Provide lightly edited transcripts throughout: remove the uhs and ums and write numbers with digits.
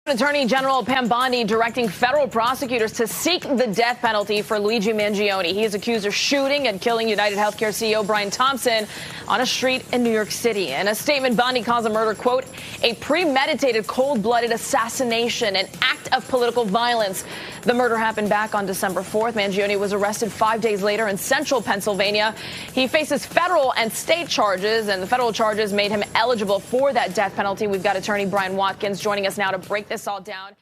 Attorney General Pam Bondi directing federal prosecutors to seek the death penalty for Luigi Mangione. He is accused of shooting and killing United Healthcare CEO Brian Thompson on a street in New York City. In a statement, Bondi calls the murder, quote, a premeditated, cold-blooded assassination, an act of political violence. The murder happened back on December 4th. Mangione was arrested 5 days later in central Pennsylvania. He faces federal and state charges, and the federal charges made him eligible for that death penalty. We've got attorney Brian Watkins joining us now to break this all down.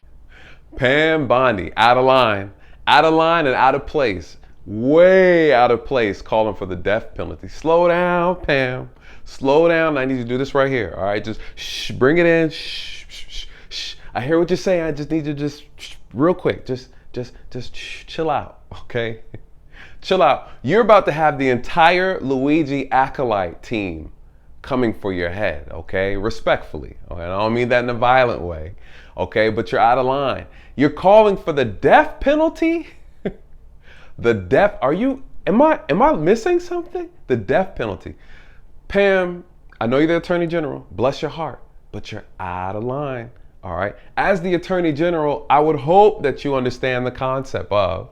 Pam Bondi, out of line and out of place, way out of place, calling for the death penalty. Slow down, Pam, slow down. I need you to do this right here. All right, just shh, bring it in. Shh, shh, shh, shh. I hear what you're saying. I just need you to just real quick, just chill out, okay? Chill out. You're about to have the entire Luigi acolyte team coming for your head, okay? Respectfully, okay? I don't mean that in a violent way, okay? But you're out of line. You're calling for the death penalty? The death, am I missing something? The death penalty. Pam, I know you're the Attorney General, bless your heart, but you're out of line, all right? As the Attorney General, I would hope that you understand the concept of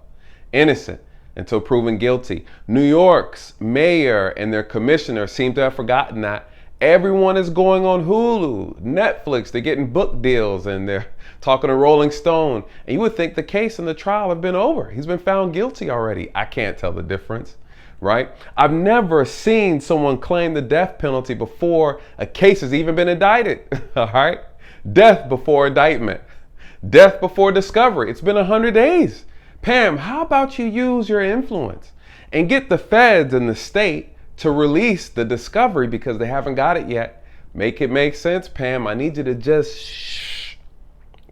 innocent until proven guilty. New York's mayor and their commissioner seem to have forgotten that. Everyone is going on Hulu, Netflix, they're getting book deals, and they're talking to Rolling Stone. And you would think the case and the trial have been over. He's been found guilty already. I can't tell the difference, right? I've never seen someone claim the death penalty before a case has even been indicted, all right? Death before indictment, death before discovery. It's been 100 days. Pam, how about you use your influence and get the feds and the state to release the discovery because they haven't got it yet. Make it make sense, Pam. I need you to just shh.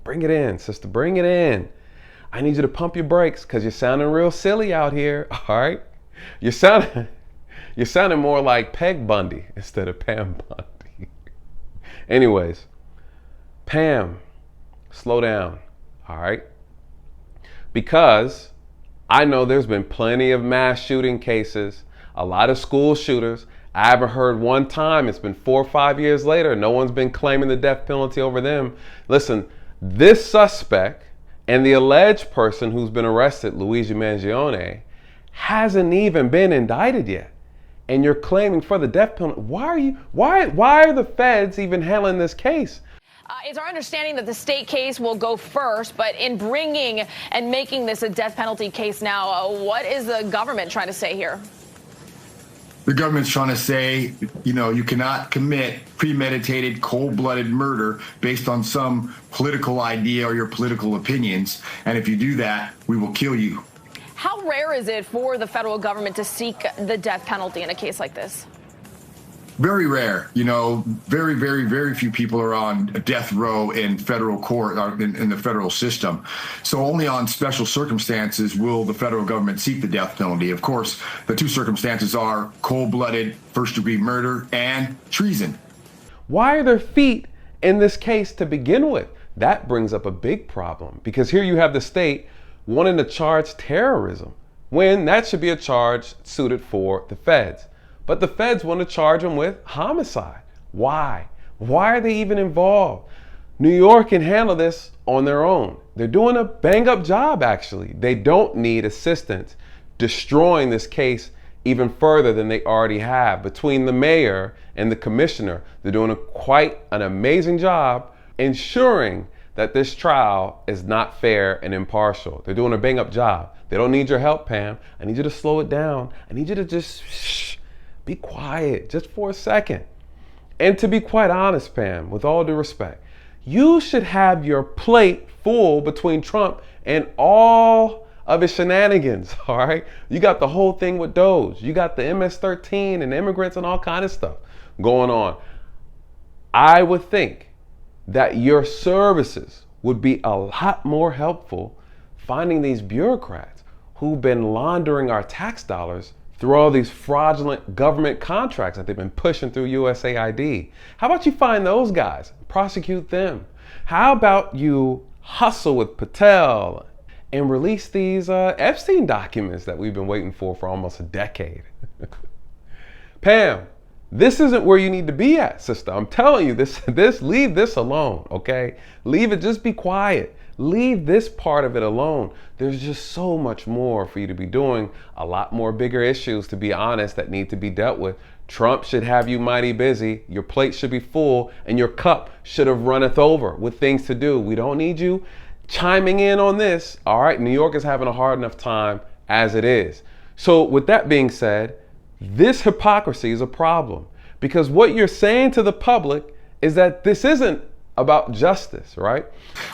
Bring it in, sister, bring it in. I need you to pump your brakes because you're sounding real silly out here, all right? You're sounding more like Peg Bundy instead of Pam Bondi. Anyways, Pam, slow down, all right? Because I know there's been plenty of mass shooting cases, a lot of school shooters. I haven't heard one time, it's been 4 or 5 years later, no one's been claiming the death penalty over them. Listen, this suspect and the alleged person who's been arrested, Luigi Mangione, hasn't even been indicted yet. And you're claiming for the death penalty. Why are the feds even handling this case? It's our understanding that the state case will go first, but in bringing and making this a death penalty case now, what is the government trying to say here? The government's trying to say, you cannot commit premeditated, cold-blooded murder based on some political idea or your political opinions. And if you do that, we will kill you. How rare is it for the federal government to seek the death penalty in a case like this? Very rare. Very, very, very few people are on death row in federal court or in the federal system. So only on special circumstances will the federal government seek the death penalty. Of course, the two circumstances are cold-blooded first-degree murder and treason. Why are there feet in this case to begin with? That brings up a big problem because here you have the state wanting to charge terrorism when that should be a charge suited for the feds. But the feds want to charge them with homicide. Why? Why are they even involved? New York can handle this on their own. They're doing a bang-up job, actually. They don't need assistance destroying this case even further than they already have. Between the mayor and the commissioner, they're doing quite an amazing job ensuring that this trial is not fair and impartial. They're doing a bang-up job. They don't need your help, Pam. I need you to slow it down. I need you to just be quiet just for a second. And to be quite honest, Pam, with all due respect, you should have your plate full between Trump and all of his shenanigans, all right? You got the whole thing with Doge. You got the MS-13 and immigrants and all kind of stuff going on. I would think that your services would be a lot more helpful finding these bureaucrats who've been laundering our tax dollars through all these fraudulent government contracts that they've been pushing through USAID. How about you find those guys, prosecute them? How about you hustle with Patel and release these Epstein documents that we've been waiting for almost a decade? Pam, This isn't where you need to be at, sister. I'm telling you, leave this alone, okay? Leave it, just be quiet. Leave this part of it alone. There's just so much more for you to be doing, a lot more bigger issues, to be honest, that need to be dealt with. Trump should have you mighty busy. Your plate should be full, and your cup should have runneth over with things to do. We don't need you chiming in on this. All right, New York is having a hard enough time as it is. So with that being said, this hypocrisy is a problem, because what you're saying to the public is that this isn't about justice, right?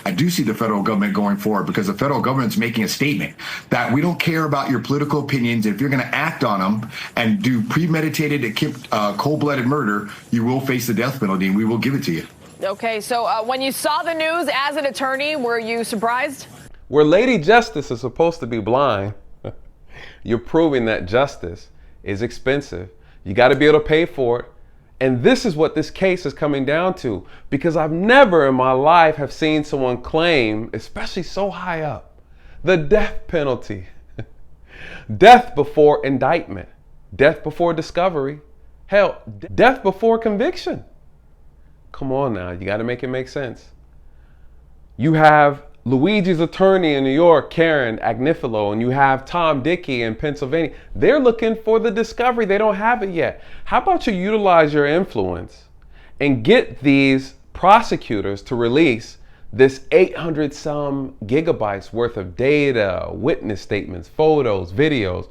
I do see the federal government going forward, because the federal government's making a statement that we don't care about your political opinions. If you're going to act on them and do premeditated, cold-blooded murder, you will face the death penalty, and we will give it to you. Okay, so when you saw the news as an attorney, were you surprised? Where Lady Justice is supposed to be blind, you're proving that justice is expensive. You got to be able to pay for it. And this is what this case is coming down to, because I've never in my life have seen someone claim, especially so high up, the death penalty. Death before indictment, death before discovery, hell, death before conviction. Come on now, you got to make it make sense. You have Luigi's attorney in New York, Karen Agnifilo, and you have Tom Dickey in Pennsylvania. They're looking for the discovery. They don't have it yet. How about you utilize your influence and get these prosecutors to release this 800 some gigabytes worth of data, witness statements, photos, videos.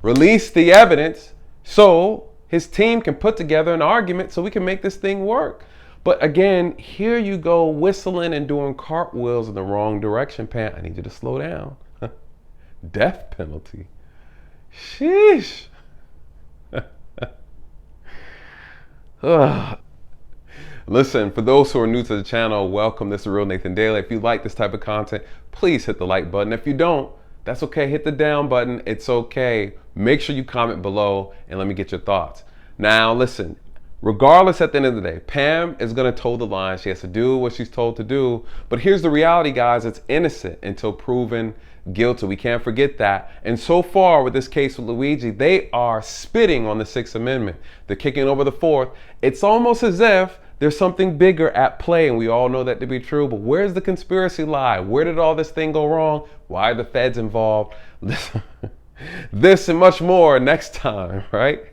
Release the evidence so his team can put together an argument so we can make this thing work. But again, here you go whistling and doing cartwheels in the wrong direction, Pam. I need you to slow down. Death penalty. Sheesh. Listen, for those who are new to the channel, welcome. This is Real Nathan Daly. If you like this type of content, please hit the like button. If you don't, that's okay. Hit the down button. It's okay. Make sure you comment below and let me get your thoughts. Now, listen. Regardless, at the end of the day, Pam is going to toe the line. She has to do what she's told to do. But here's the reality, guys. It's innocent until proven guilty. We can't forget that. And so far with this case with Luigi, they are spitting on the 6th Amendment. They're kicking over the 4th. It's almost as if there's something bigger at play, and we all know that to be true. But where's the conspiracy lie? Where did all this thing go wrong? Why are the feds involved? This and much more next time, right?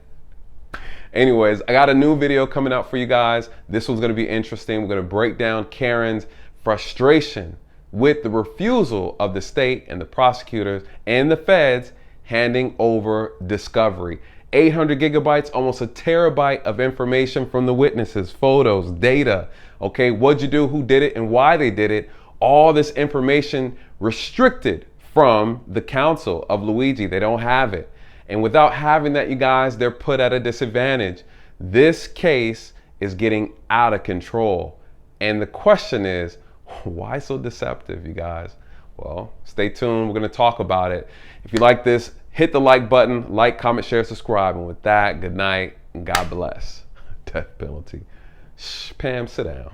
Anyways, I got a new video coming out for you guys. This one's gonna be interesting. We're gonna break down Karen's frustration with the refusal of the state and the prosecutors and the feds handing over discovery. 800 gigabytes, almost a terabyte of information from the witnesses, photos, data. Okay, what'd you do, who did it, and why they did it. All this information restricted from the counsel of Luigi. They don't have it. And without having that, you guys, they're put at a disadvantage. This case is getting out of control. And the question is, why so deceptive, you guys? Well, stay tuned. We're going to talk about it. If you like this, hit the like button, like, comment, share, subscribe. And with that, good night and God bless. Death penalty. Shh, Pam, sit down.